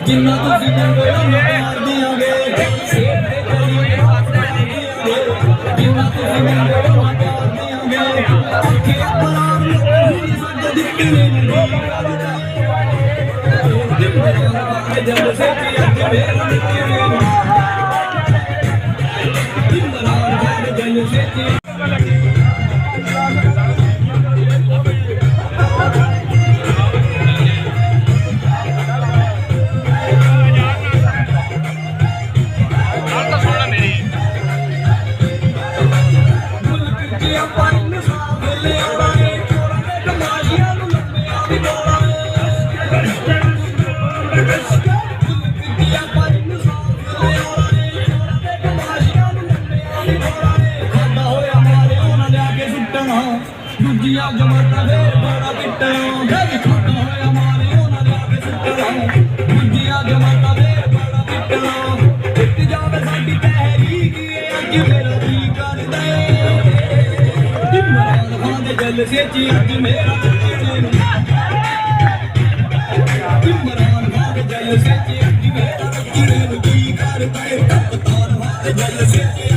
जिन्ना तुसी मंगो मार दियांगे सेब दे कली जिन्ना तुसी मंगो मार दियांगे आंखें पराम साडे दिखने नहीं जब से अज मेरा निकले इमरान जल से दूजिया जमाता फिर बड़ा पिट्टा खाता होया मारे उन्होंने आके सुट्टा दूजिया जमाता फिर बड़ा पिट्टा पिट जावे साडी तहरीक अज मेरा जी करदा इमरान खान दे गल से अज मेरा इमरान खान दे गल से अज मेरा जी करदा कप्तान वाले गल से